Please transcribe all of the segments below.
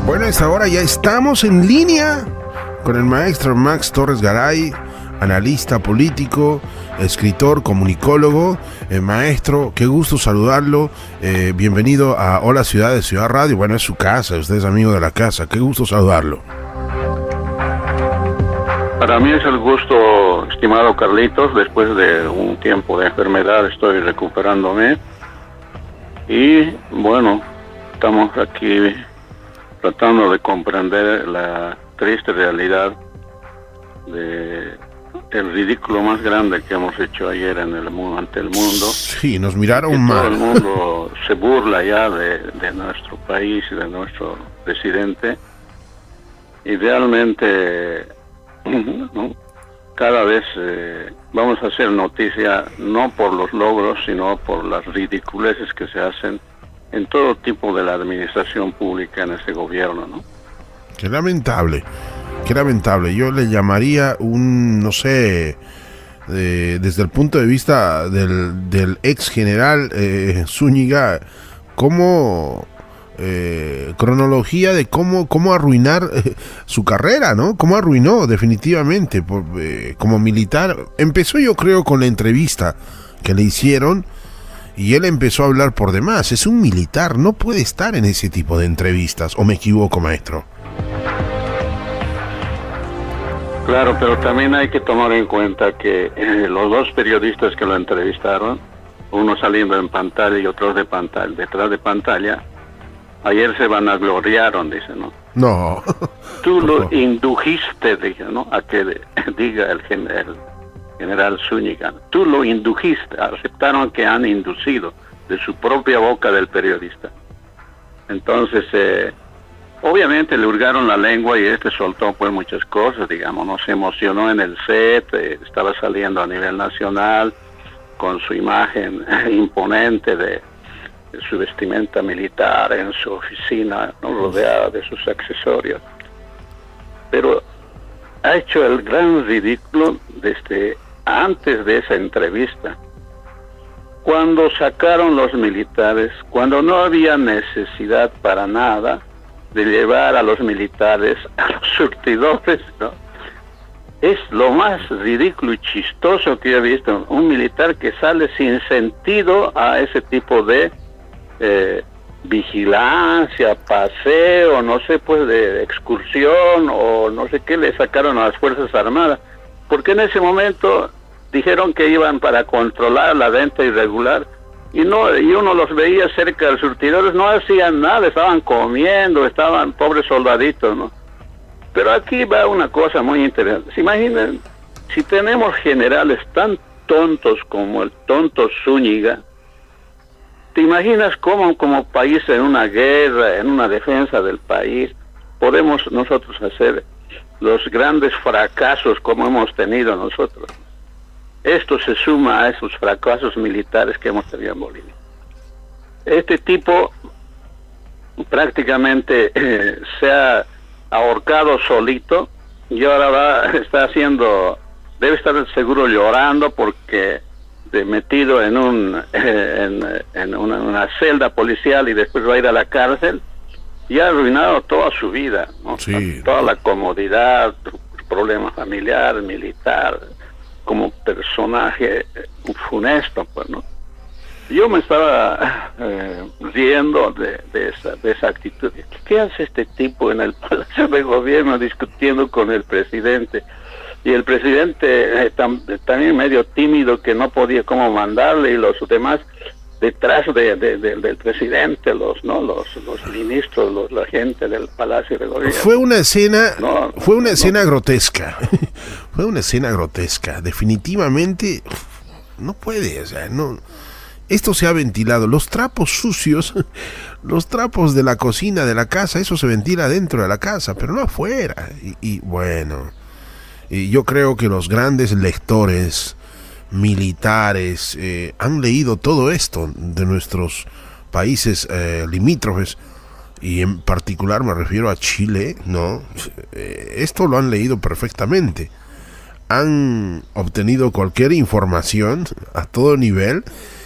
Bueno, a esta hora ya estamos en línea con el maestro Max Torres Garay, analista político, escritor, comunicólogo. Maestro, qué gusto saludarlo. Bienvenido a Hola Ciudad de Ciudad Radio. Bueno, es su casa, usted es amigo de la casa. Qué gusto saludarlo. Para mí es el gusto, estimado Carlitos. Después de un tiempo de enfermedad estoy recuperándome. Y bueno, estamos aquí tratando de comprender la triste realidad de el ridículo más grande que hemos hecho ayer en el mundo, ante el mundo. Sí, nos miraron mal. Todo el mundo se burla ya de nuestro país y de nuestro presidente. Y realmente, ¿no? Cada vez vamos a hacer noticia no por los logros, sino por las ridiculeces que se hacen en todo tipo de la administración pública en este gobierno, ¿no? Qué lamentable, qué lamentable. Yo le llamaría no sé, desde el punto de vista del ex general Zúñiga, como cronología de cómo arruinar su carrera, ¿no? Cómo arruinó definitivamente como militar. Empezó, yo creo, con la entrevista que le hicieron. Y él empezó a hablar por demás. Es un militar, no puede estar en ese tipo de entrevistas. ¿O me equivoco, maestro? Claro, pero también hay que tomar en cuenta que los dos periodistas que lo entrevistaron, uno saliendo en pantalla y otro detrás de pantalla, ayer se vanagloriaron, dice, ¿no? No. Tú lo indujiste, dije, ¿no? A que diga el general Zúñiga. Tú lo indujiste, aceptaron que han inducido de su propia boca del periodista. Entonces, obviamente le hurgaron la lengua y soltó pues muchas cosas, digamos, no se emocionó en el set, estaba saliendo a nivel nacional con su imagen imponente de su vestimenta militar en su oficina, ¿no? Rodeada de sus accesorios. Pero ha hecho el gran ridículo desde antes de esa entrevista, cuando sacaron los militares, cuando no había necesidad para nada de llevar a los militares a los surtidores, ¿no? Es lo más ridículo y chistoso que he visto, un militar que sale sin sentido a ese tipo de vigilancia, paseo, no sé, pues de excursión o no sé qué le sacaron a las Fuerzas Armadas, porque en ese momento dijeron que iban para controlar la venta irregular y uno los veía cerca de los surtidores, no hacían nada, estaban comiendo, estaban pobres soldaditos, ¿no? Pero aquí va una cosa muy interesante. ¿Se imaginan si tenemos generales tan tontos como el tonto Zúñiga? ¿Te imaginas cómo como país en una guerra, en una defensa del país, podemos nosotros hacer los grandes fracasos como hemos tenido nosotros? Esto se suma a esos fracasos militares que hemos tenido en Bolivia. Este tipo prácticamente se ha ahorcado solito y ahora debe estar seguro llorando porque metido en una celda policial y después va a ir a la cárcel y ha arruinado toda su vida, ¿no? Sí. Toda la comodidad, problema familiar, militar, como personaje funesto, pues, ¿no? Yo me estaba riendo de esa actitud. ¿Qué hace este tipo en el Palacio de Gobierno discutiendo con el presidente? Y el presidente también medio tímido, que no podía cómo mandarle, y los demás detrás del presidente, los ministros, la gente del Palacio de Gobierno. Fue una escena grotesca. Fue una escena grotesca. Definitivamente no puede, o sea, no. Esto se ha ventilado. Los trapos sucios, los trapos de la cocina, de la casa, eso se ventila dentro de la casa, pero no afuera. Y bueno, y yo creo que los grandes lectores militares han leído todo esto de nuestros países limítrofes, y en particular me refiero a Chile, ¿no? Esto lo han leído perfectamente. Han obtenido cualquier información a todo nivel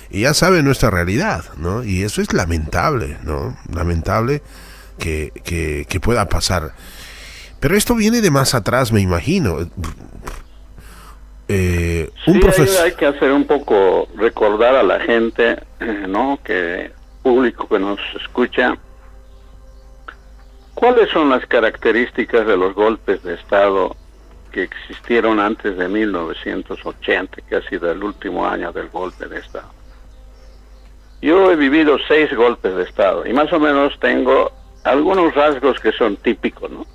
y ya saben nuestra realidad, ¿no? Y eso es lamentable, ¿no? Lamentable que pueda pasar. Pero esto viene de más atrás, me imagino. Un profesor... hay que hacer un poco, recordar a la gente, ¿no? Que público que nos escucha, ¿cuáles son las características de los golpes de Estado que existieron antes de 1980, que ha sido el último año del golpe de Estado? Yo he vivido 6 golpes de Estado y más o menos tengo algunos rasgos que son típicos, ¿no?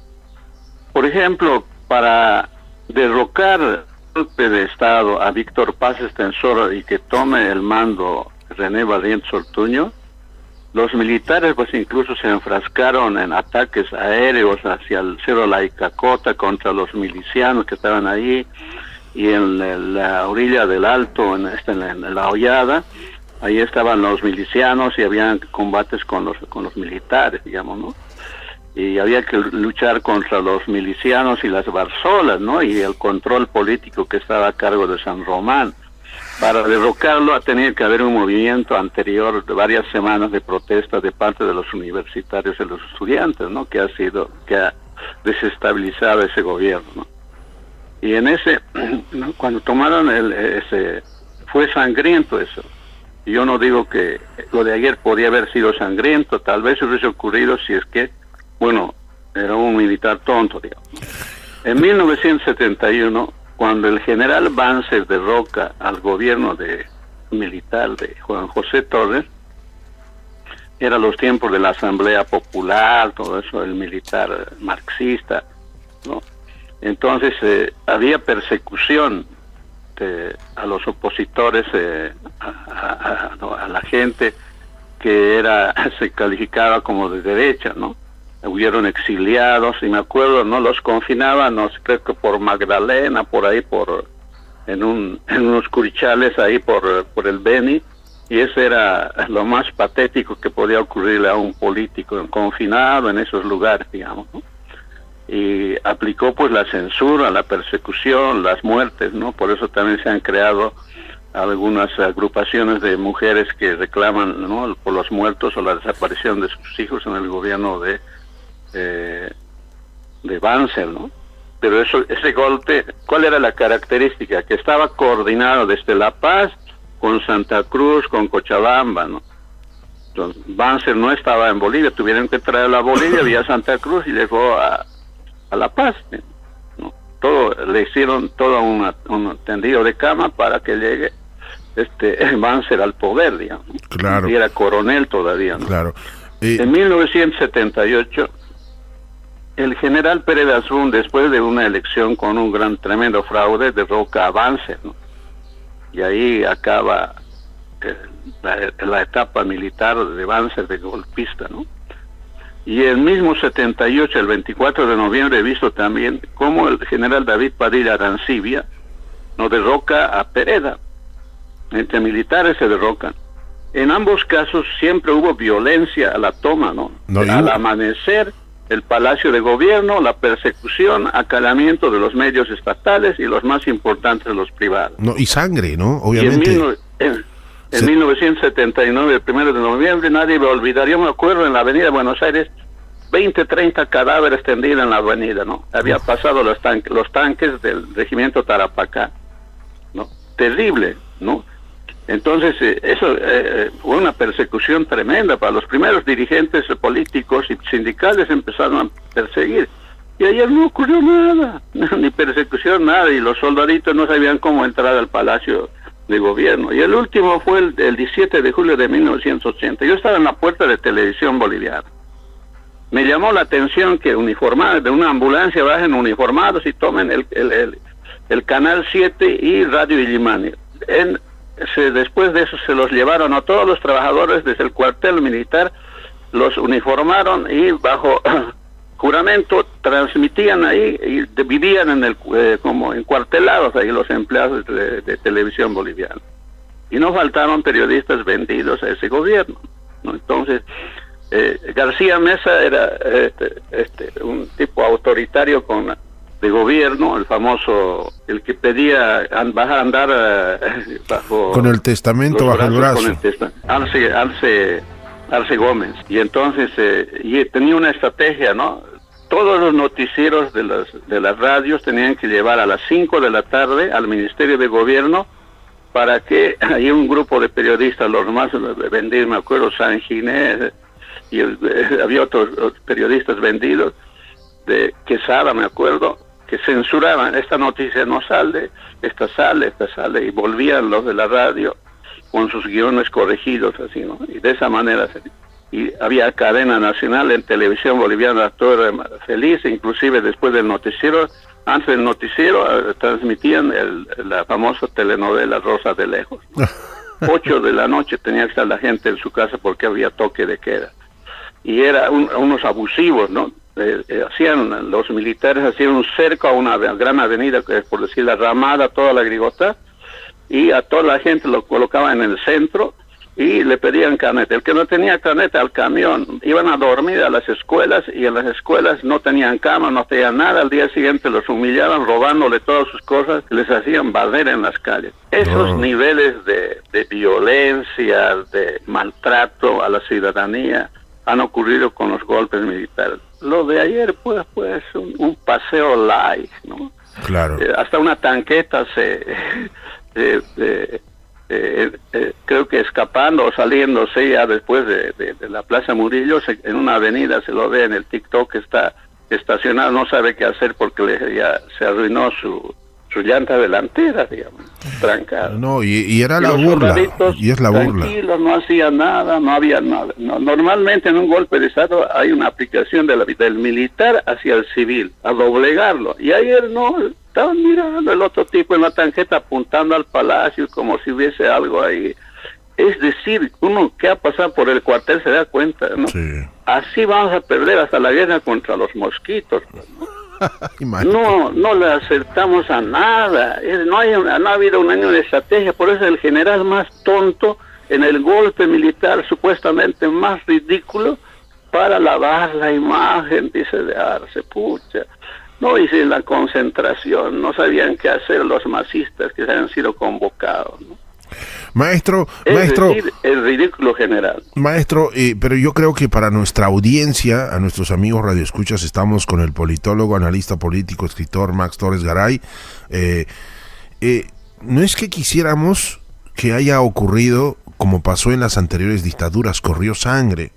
Por ejemplo, para derrocar el golpe de Estado a Víctor Paz Estenssoro y que tome el mando René Barrientos Ortuño, los militares pues incluso se enfrascaron en ataques aéreos hacia el Cerro La Icacota contra los milicianos que estaban ahí, y en la orilla del Alto, en la Hollada, ahí estaban los milicianos y habían combates con los militares, digamos, ¿no? Y había que luchar contra los milicianos y las barzolas, ¿no? Y el control político que estaba a cargo de San Román. Para derrocarlo ha tenido que haber un movimiento anterior de varias semanas de protesta de parte de los universitarios y los estudiantes, ¿no? Que ha desestabilizado ese gobierno, ¿no? Y en ese, ¿no? Cuando tomaron fue sangriento eso. Y yo no digo que lo de ayer podía haber sido sangriento, tal vez hubiese ocurrido si es que, bueno, era un militar tonto, digamos. En 1971, cuando el general Banzer derroca al gobierno militar de Juan José Torres, eran los tiempos de la Asamblea Popular, todo eso, el militar marxista, ¿no? Entonces había persecución a los opositores, a la gente que se calificaba como de derecha, ¿no? Hubieron exiliados, y me acuerdo, no los confinaban, no sé, creo que por Magdalena, por ahí, en unos curichales ahí por el Beni, y eso era lo más patético que podía ocurrirle a un político confinado en esos lugares, digamos, ¿no? Y aplicó pues la censura, la persecución, las muertes, ¿no? Por eso también se han creado algunas agrupaciones de mujeres que reclaman, ¿no?, por los muertos o la desaparición de sus hijos en el gobierno de Banzer, ¿no? Pero ese golpe, ¿cuál era la característica? Que estaba coordinado desde La Paz con Santa Cruz, con Cochabamba, ¿no? Entonces, Banzer no estaba en Bolivia, tuvieron que traerlo a Bolivia vía Santa Cruz y llegó a La Paz, ¿no? Le hicieron todo un tendido de cama para que llegue Banzer al poder, digamos. Claro. Y era coronel todavía, ¿no? Claro. En 1978, el general Pérez Asún, después de una elección con un tremendo fraude, derroca a Banzer, ¿no? Y ahí acaba la etapa militar de Banzer, de golpista, ¿no? Y el mismo 78, el 24 de noviembre, he visto también cómo el general David Padilla Arancibia no derroca a Pereda. Entre militares se derrocan. En ambos casos siempre hubo violencia a la toma, ¿no? Al amanecer, el Palacio de Gobierno, la persecución, acalamiento de los medios estatales y los más importantes, los privados. No, y sangre, ¿no? Obviamente. Y en 1979, el 1 de noviembre, nadie va a olvidar. Yo me acuerdo en la avenida Buenos Aires, 20, 30 cadáveres tendidos en la avenida, ¿no? Había pasado los tanques del regimiento Tarapacá, ¿no? Terrible, ¿no? Entonces, eso fue una persecución tremenda. Para los primeros dirigentes políticos y sindicales empezaron a perseguir. Y ayer no ocurrió nada, ni persecución, nada, y los soldaditos no sabían cómo entrar al Palacio de Gobierno. Y el último fue el 17 de julio de 1980. Yo estaba en la puerta de Televisión Boliviana. Me llamó la atención que uniformados de una ambulancia bajen uniformados y tomen el Canal 7 y Radio Illimani. Después de eso se los llevaron a todos los trabajadores desde el cuartel militar, los uniformaron y bajo juramento transmitían ahí y vivían como encuartelados ahí los empleados de Televisión Boliviana. Y no faltaron periodistas vendidos a ese gobierno, ¿no? Entonces, García Mesa era un tipo autoritario de gobierno, el famoso, el que pedía andar bajo... Con el testamento bajo el brazo. Arce Gómez, y entonces y tenía una estrategia, ¿no? Todos los noticieros de las radios tenían que llevar a las 5 de la tarde al Ministerio de Gobierno para que hay un grupo de periodistas, los más vendidos, me acuerdo, San Ginés, y había otros periodistas vendidos, de Quesada, me acuerdo, que censuraban, esta noticia no sale, esta sale, y volvían los de la radio con sus guiones corregidos, así, ¿no? Y de esa manera, y había cadena nacional en televisión boliviana, todo feliz, inclusive después del noticiero, antes del noticiero, transmitían la famosa telenovela Rosa de Lejos. 8 de la noche tenía que estar la gente en su casa porque había toque de queda. Y era unos abusivos, ¿no? Los militares hacían un cerco a una gran avenida, que es por decir la Ramada, toda la Grigotá, y a toda la gente lo colocaban en el centro y le pedían carnet. El que no tenía carnet al camión, iban a dormir a las escuelas, y en las escuelas no tenían cama, no tenían nada. Al día siguiente los humillaban robándole todas sus cosas, les hacían barrer en las calles. Esos niveles de violencia, de maltrato a la ciudadanía han ocurrido con los golpes militares. Lo de ayer pues un paseo light, ¿no? Claro. Hasta una tanqueta creo que escapando o saliéndose ya después de la Plaza Murillo, en una avenida se lo ve en el TikTok, que está estacionado, no sabe qué hacer porque ya se arruinó su llanta delantera, digamos, trancada. No, y era la burla, y es la burla. Tranquilos, no hacían nada, no había nada. No, normalmente en un golpe de Estado hay una aplicación del militar hacia el civil, a doblegarlo. Y ayer no, estaban mirando el otro tipo en la tarjeta apuntando al palacio como si hubiese algo ahí. Es decir, uno que ha pasado por el cuartel se da cuenta, ¿no? Sí. Así vamos a perder hasta la guerra contra los mosquitos, ¿no? No le acertamos a nada. No ha habido un año de estrategia. Por eso el general más tonto en el golpe militar supuestamente más ridículo, para lavar la imagen, dice, de Arce. Pucha, no hice la concentración, no sabían qué hacer los masistas que habían sido convocados, ¿no? Maestro, decir, el ridículo general. Maestro, pero yo creo que para nuestra audiencia, a nuestros amigos radioescuchas, estamos con el politólogo, analista político, escritor Max Torres Garay. No es que quisiéramos que haya ocurrido como pasó en las anteriores dictaduras, corrió sangre.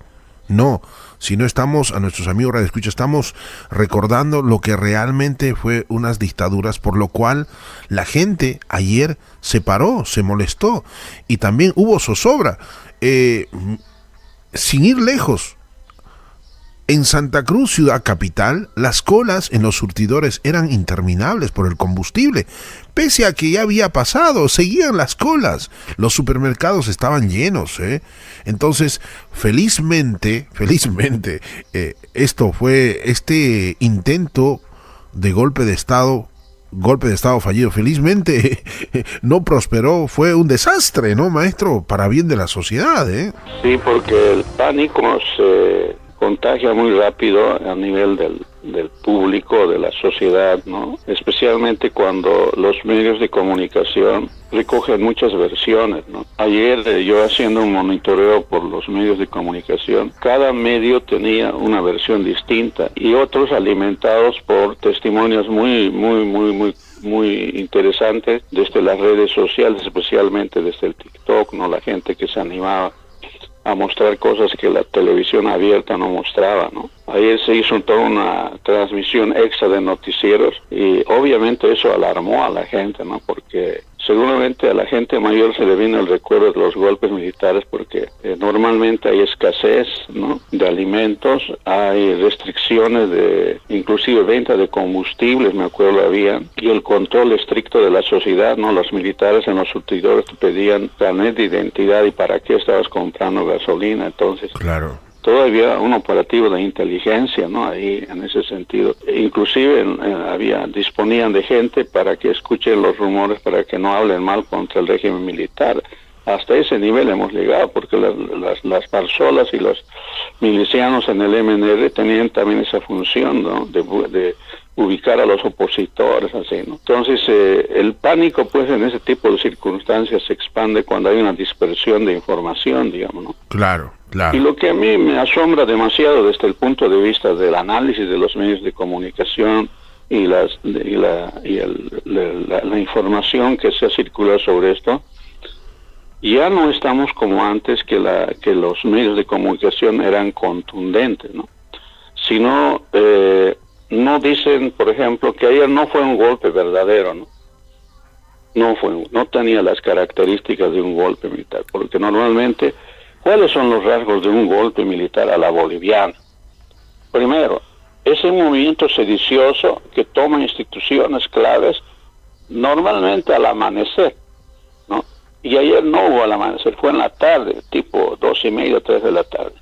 No, sino estamos, a nuestros amigos radioescuchas, estamos recordando lo que realmente fue unas dictaduras, por lo cual la gente ayer se paró, se molestó, y también hubo zozobra. Sin ir lejos, en Santa Cruz, ciudad capital, las colas en los surtidores eran interminables por el combustible. Pese a que ya había pasado, seguían las colas. Los supermercados estaban llenos, ¿eh? Entonces, felizmente, este intento de golpe de Estado fallido, felizmente no prosperó, fue un desastre, ¿no, maestro? Para bien de la sociedad, ¿eh? Sí, porque el pánico se contagia muy rápido a nivel del público, de la sociedad, ¿no? Especialmente cuando los medios de comunicación recogen muchas versiones, ¿no? Ayer yo haciendo un monitoreo por los medios de comunicación, cada medio tenía una versión distinta y otros alimentados por testimonios muy interesantes desde las redes sociales, especialmente desde el TikTok, ¿no? La gente que se animaba a mostrar cosas que la televisión abierta no mostraba, ¿no? Ayer se hizo toda una transmisión extra de noticieros y obviamente eso alarmó a la gente, ¿no? Porque seguramente a la gente mayor se le vino el recuerdo de los golpes militares porque normalmente hay escasez, ¿no?, de alimentos, hay restricciones de inclusive venta de combustibles, me acuerdo había, y el control estricto de la sociedad, ¿no? Los militares en los surtidores te pedían carnet de identidad y para qué estabas comprando gasolina, entonces claro, todavía un operativo de inteligencia, ¿no? Ahí en ese sentido. Inclusive disponían de gente para que escuchen los rumores, para que no hablen mal contra el régimen militar. Hasta ese nivel hemos llegado, porque las parsolas y los milicianos en el MNR tenían también esa función, ¿no? De ubicar a los opositores, así, ¿no? Entonces, el pánico, pues, en ese tipo de circunstancias se expande cuando hay una dispersión de información, digamos, ¿no? Claro. Claro. Y lo que a mí me asombra demasiado desde el punto de vista del análisis de los medios de comunicación y la información que se ha circulado sobre esto, ya no estamos como antes que los medios de comunicación eran contundentes, ¿no? Sino, no dicen, por ejemplo, que ayer no fue un golpe verdadero, ¿no? No tenía las características de un golpe militar, porque normalmente, ¿cuáles son los rasgos de un golpe militar a la boliviana? Primero, es un movimiento sedicioso que toma instituciones claves normalmente al amanecer, ¿no? Y ayer no hubo al amanecer, fue en la tarde, tipo 2:30, 3 de la tarde,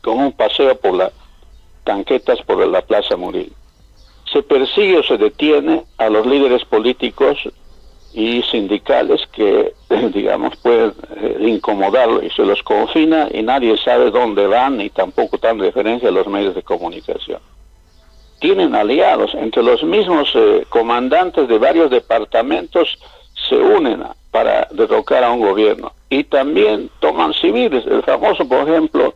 con un paseo por las tanquetas por la Plaza Murillo. Se persigue o se detiene a los líderes políticos y sindicales que, digamos, pueden incomodarlo, y se los confina y nadie sabe dónde van, ni tampoco dan referencia a los medios de comunicación. Tienen aliados, entre los mismos comandantes de varios departamentos se unen para derrocar a un gobierno, y también toman civiles. El famoso, por ejemplo,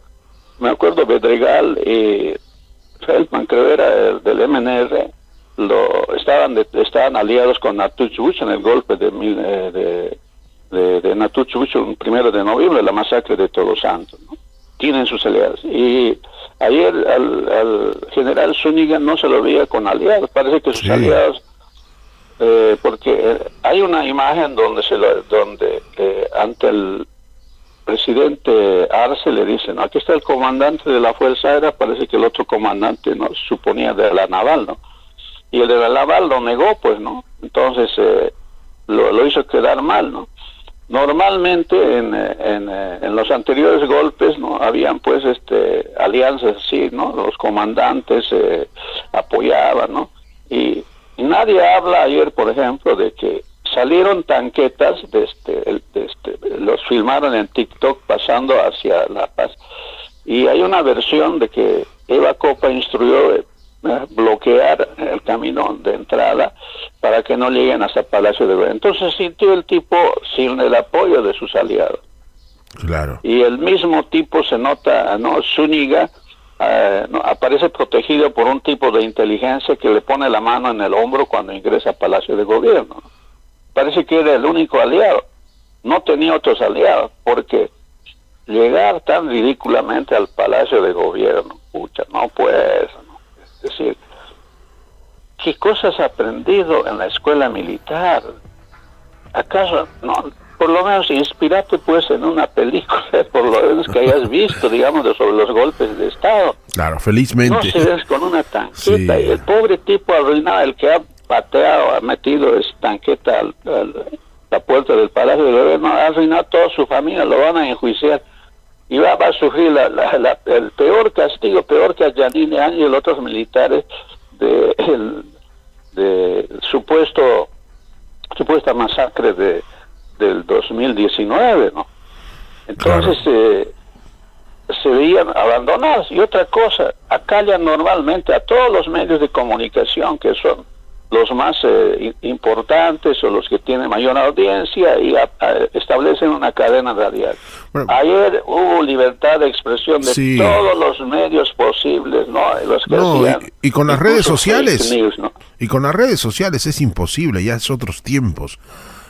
me acuerdo, Bedregal y Feldman, creo era del MNR, estaban aliados con Natuchuch en el golpe de Natuchuch, el 1 de noviembre, la masacre de Todos Santos, ¿no? Tienen sus aliados. Y ayer al general Zúñiga no se lo veía con aliados, parece que sus aliados, porque hay una imagen donde ante el presidente Arce le dicen, ¿no? Aquí está el comandante de la Fuerza Aérea, parece que el otro comandante, ¿no?, suponía de la Naval, ¿no? Y el de la Naval lo negó, pues, ¿no? Entonces lo hizo quedar mal, ¿no? Normalmente en los anteriores golpes, ¿no?, habían pues alianzas así, ¿no? Los comandantes apoyaban, ¿no? Y nadie habla ayer, por ejemplo, de que salieron tanquetas, los filmaron en TikTok pasando hacia La Paz. Y hay una versión de que Eva Copa instruyó bloquear el camino de entrada para que no lleguen hasta Palacio de Gobierno. Entonces sintió el tipo sin el apoyo de sus aliados. Claro. Y el mismo tipo se nota, ¿no? Zúñiga aparece protegido por un tipo de inteligencia que le pone la mano en el hombro cuando ingresa a Palacio de Gobierno. Parece que era el único aliado, no tenía otros aliados, porque llegar tan ridículamente al Palacio de Gobierno, pucha, no puedes, ¿no? Es decir, ¿qué cosas has aprendido en la escuela militar? ¿Acaso, no, por lo menos inspirate pues en una película, por lo menos que hayas visto, digamos, sobre los golpes de Estado? Claro, felizmente. No se ves con una tanqueta, Sí. Y el pobre tipo arruinado, el que ha pateado, ha metido esa tanqueta a la puerta del Palacio del Gobierno, ha arruinado a toda su familia, lo van a enjuiciar y va a sufrir el peor castigo, peor que a Yanine Áñez y los otros militares de supuesta masacre del 2019, ¿no? Entonces se veían abandonados. Y otra cosa, acallan normalmente a todos los medios de comunicación que son los más importantes o los que tienen mayor audiencia, y establecen una cadena radial. Bueno, ayer hubo libertad de expresión de todos los medios posibles, ¿no? Los que y con las redes sociales, news, ¿no? Y con las redes sociales es imposible, ya es otros tiempos.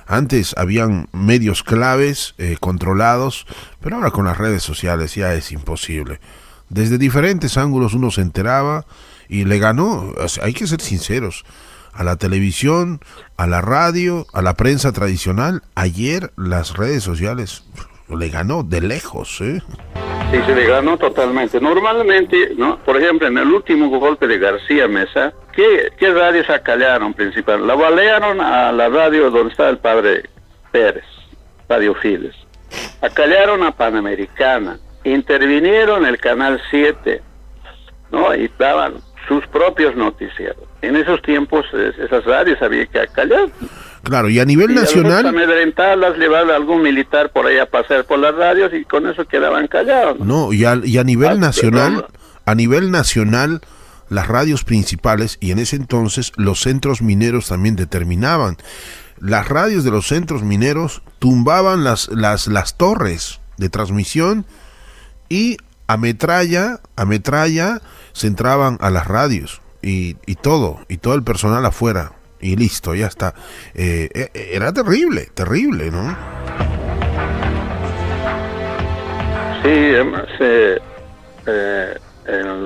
Antes habían medios claves controlados, pero ahora con las redes sociales ya es imposible. Desde diferentes ángulos uno se enteraba y le ganó, o sea, hay que ser sinceros, a la televisión, a la radio, a la prensa tradicional. Ayer las redes sociales le ganó de lejos, ¿eh? Sí, se le ganó totalmente. Normalmente, ¿no? Por ejemplo, en el último golpe de García Mesa, ¿qué radios acallaron principal? La balearon a la radio donde está el padre Pérez, Radio Fides. Acallaron a Panamericana. Intervinieron el Canal 7, ¿no? Y daban sus propios noticieros. En esos tiempos esas radios había que acallar. Claro, y a nivel nacional... amedrentarlas, llevar a algún militar por ahí a pasar por las radios y con eso quedaban callados. No, y a nivel nacional, a nivel nacional, las radios principales, y en ese entonces los centros mineros también determinaban. Las radios de los centros mineros tumbaban las torres de transmisión y a metralla se entraban a las radios y todo el personal afuera y listo, ya está. Era terrible, ¿no? Sí,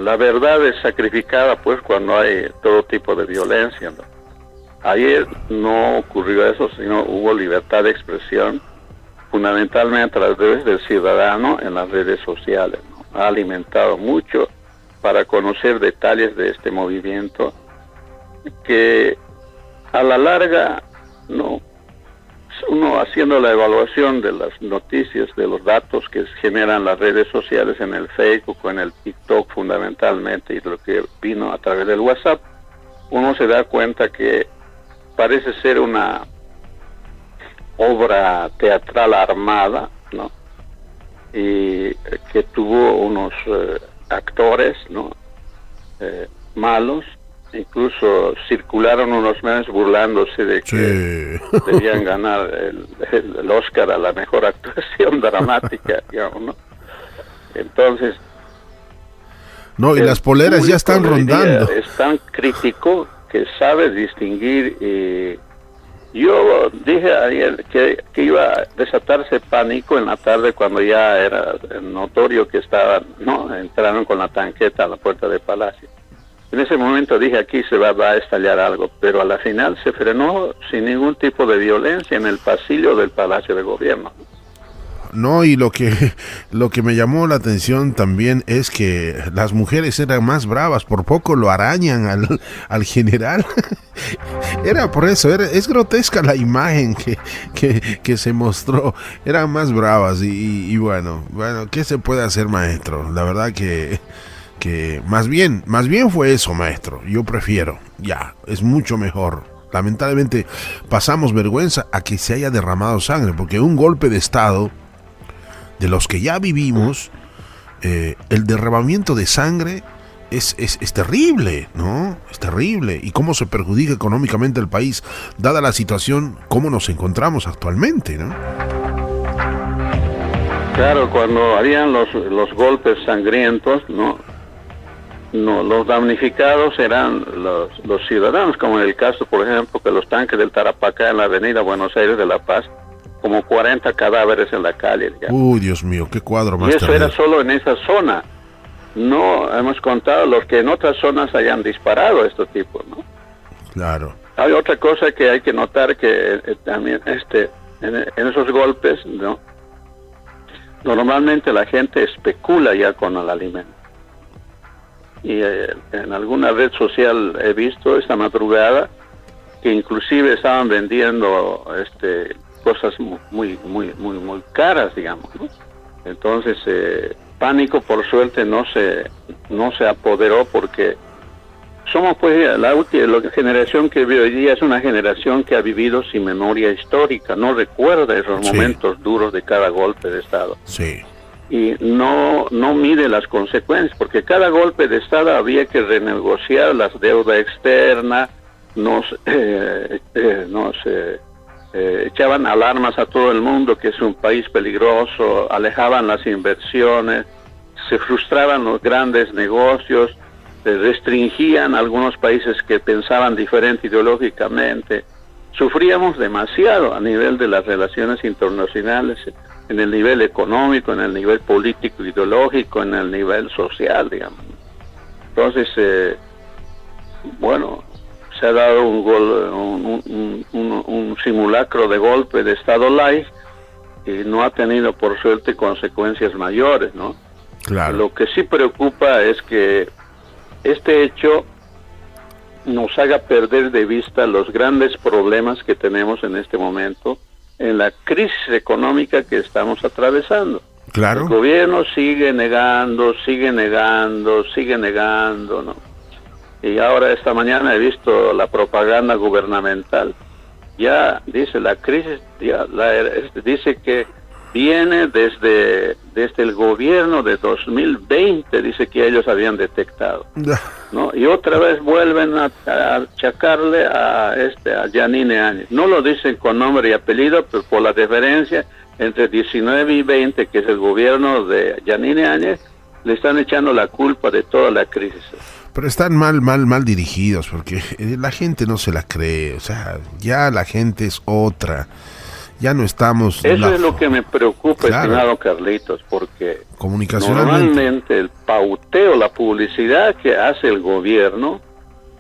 la verdad es sacrificada pues cuando hay todo tipo de violencia, ¿no? Ayer no ocurrió eso, sino hubo libertad de expresión, fundamentalmente a través del ciudadano en las redes sociales, ¿no? Ha alimentado mucho para conocer detalles de este movimiento que a la larga, no, uno haciendo la evaluación de las noticias, de los datos que generan las redes sociales en el Facebook o en el TikTok fundamentalmente, y lo que vino a través del WhatsApp, uno se da cuenta que parece ser una obra teatral armada, ¿no? Y que tuvo unos actores, ¿no? Malos. Incluso circularon unos memes burlándose de que debían ganar el Oscar a la mejor actuación dramática, digamos, ¿no? Entonces... No, y las poleras ya están rondando. Es tan crítico que sabe distinguir. Y yo dije ayer que iba a desatarse pánico en la tarde cuando ya era notorio que estaban, ¿no? Entraron con la tanqueta a la puerta del Palacio. En ese momento dije, aquí se va a estallar algo, pero a la final se frenó sin ningún tipo de violencia en el pasillo del Palacio de Gobierno. No, y lo que me llamó la atención también es que las mujeres eran más bravas, por poco lo arañan al general. Era por eso, es grotesca la imagen que se mostró, eran más bravas y bueno, ¿qué se puede hacer, maestro? La verdad que más bien fue eso, maestro. Yo prefiero, es mucho mejor. Lamentablemente pasamos vergüenza a que se haya derramado sangre, porque un golpe de estado de los que ya vivimos, el derramamiento de sangre es terrible, ¿no? Es terrible. Y cómo se perjudica económicamente el país, dada la situación, cómo nos encontramos actualmente, ¿no? Claro, cuando habían los golpes sangrientos, ¿no? Los damnificados eran los ciudadanos, como en el caso, por ejemplo, que los tanques del Tarapacá en la avenida Buenos Aires de La Paz, como 40 cadáveres en la calle. Digamos. Uy, Dios mío, qué cuadro más Y eso terrible. era solo en esa zona. No hemos contado los que en otras zonas hayan disparado a estos tipos, ¿no? Claro. Hay otra cosa que hay que notar, que también en esos golpes, ¿no? Normalmente la gente especula ya con el alimento. Y en alguna red social he visto esta madrugada que inclusive estaban vendiendo cosas muy caras, la digamos, ¿no? Entonces pánico por suerte no se apoderó, porque somos pues la generación que vive hoy día es una generación que ha vivido sin memoria histórica, no recuerda esos momentos duros de cada golpe de estado. Sí. Y no mide las consecuencias, porque cada golpe de estado había que renegociar las deudas externas, nos echaban alarmas a todo el mundo que es un país peligroso, alejaban las inversiones, se frustraban los grandes negocios, restringían algunos países que pensaban diferente ideológicamente. Sufríamos demasiado a nivel de las relaciones internacionales, en el nivel económico, en el nivel político, ideológico, en el nivel social, digamos. Entonces, se ha dado un simulacro de golpe de Estado light y no ha tenido, por suerte, consecuencias mayores, ¿no? Claro. Lo que sí preocupa es que este hecho nos haga perder de vista los grandes problemas que tenemos en este momento en la crisis económica que estamos atravesando. Claro. El gobierno sigue negando, ¿no? Y ahora esta mañana he visto la propaganda gubernamental. Ya dice la crisis, dice que viene desde el gobierno de 2020, dice que ellos habían detectado, ¿no? Y otra vez vuelven a achacarle a Yanine Áñez. No lo dicen con nombre y apellido, pero por la deferencia entre 19 y 20, que es el gobierno de Yanine Áñez, le están echando la culpa de toda la crisis. Pero están mal dirigidos, porque la gente no se la cree, o sea, ya la gente es otra, ya no estamos... Eso es lo que me preocupa, claro, estimado Carlitos, porque comunicacionalmente, normalmente el pauteo, la publicidad que hace el gobierno,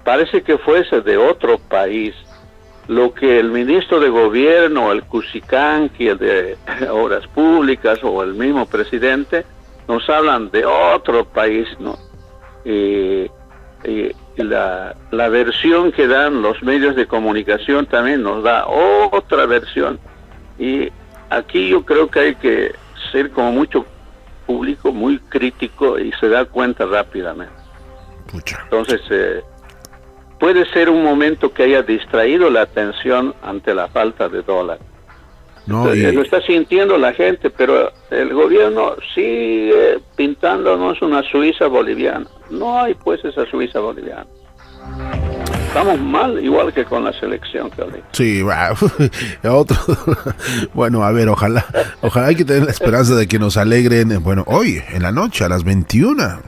parece que fuese de otro país. Lo que el ministro de gobierno, el Cusicanqui, el de Obras Públicas o el mismo presidente, nos hablan de otro país, ¿no? Y la versión que dan los medios de comunicación también nos da otra versión. Y aquí yo creo que hay que ser como mucho público, muy crítico, y se da cuenta rápidamente. pucha. Entonces, puede ser un momento que haya distraído la atención ante la falta de dólar. No, Lo está sintiendo la gente, pero el gobierno sigue pintándonos una Suiza boliviana. No hay pues esa Suiza boliviana. Estamos mal, igual que con la selección, Carlitos. sí, otro. Bueno, a ver, ojalá hay que tener la esperanza de que nos alegren, bueno, hoy, en la noche, a las 21.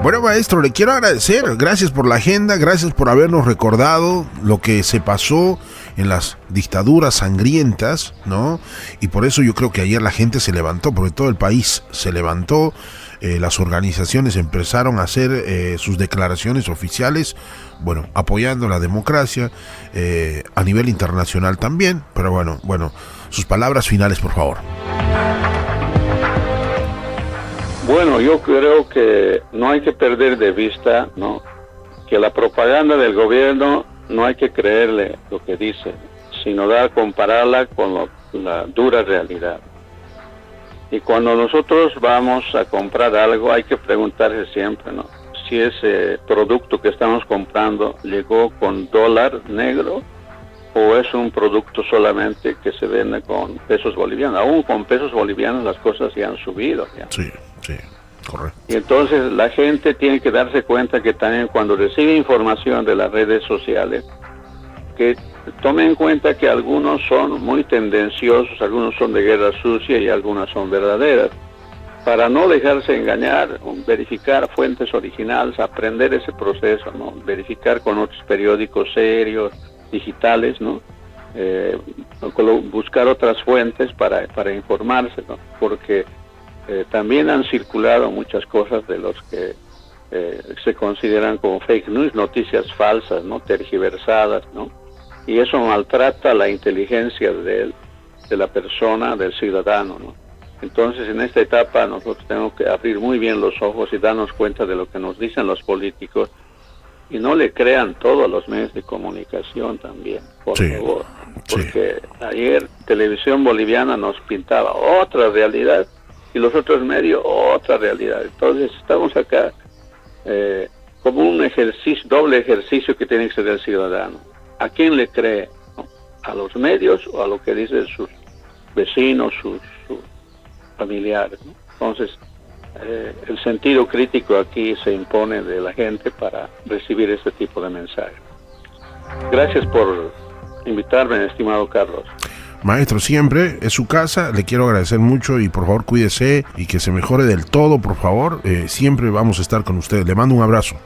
Bueno, maestro, le quiero agradecer, gracias por la agenda, gracias por habernos recordado lo que se pasó en las dictaduras sangrientas, ¿no? Y por eso yo creo que ayer la gente se levantó, porque todo el país se levantó, las organizaciones empezaron a hacer sus declaraciones oficiales, bueno, apoyando la democracia, a nivel internacional también, pero bueno, sus palabras finales, por favor. Bueno, yo creo que no hay que perder de vista, ¿no?, que la propaganda del gobierno no hay que creerle lo que dice, sino compararla con la dura realidad. Y cuando nosotros vamos a comprar algo, hay que preguntarse siempre, ¿no?, si ese producto que estamos comprando llegó con dólar negro o es un producto solamente que se vende con pesos bolivianos. Aún con pesos bolivianos las cosas ya han subido, ¿ya? Sí, correcto. Y entonces la gente tiene que darse cuenta que también cuando recibe información de las redes sociales, que tome en cuenta que algunos son muy tendenciosos, algunos son de guerra sucia y algunas son verdaderas. Para no dejarse engañar, verificar fuentes originales, aprender ese proceso, ¿no?, verificar con otros periódicos serios, digitales, ¿no?, buscar otras fuentes para informarse, ¿no?, porque también han circulado muchas cosas de los que se consideran como fake news, noticias falsas, ¿no?, tergiversadas, ¿no?, y eso maltrata la inteligencia de la persona, del ciudadano, ¿no? Entonces, en esta etapa nosotros tenemos que abrir muy bien los ojos y darnos cuenta de lo que nos dicen los políticos, y no le crean todos los medios de comunicación también, por favor, porque ayer Televisión Boliviana nos pintaba otra realidad y los otros medios otra realidad. Entonces estamos acá como un ejercicio, doble ejercicio que tiene que ser el ciudadano. ¿A quién le cree? ¿No? ¿A los medios o a lo que dicen sus vecinos, sus familiares, ¿no? Entonces el sentido crítico aquí se impone de la gente para recibir este tipo de mensajes. Gracias por invitarme, estimado Carlos. Maestro, siempre es su casa, le quiero agradecer mucho y por favor cuídese y que se mejore del todo, por favor. Siempre vamos a estar con usted. Le mando un abrazo.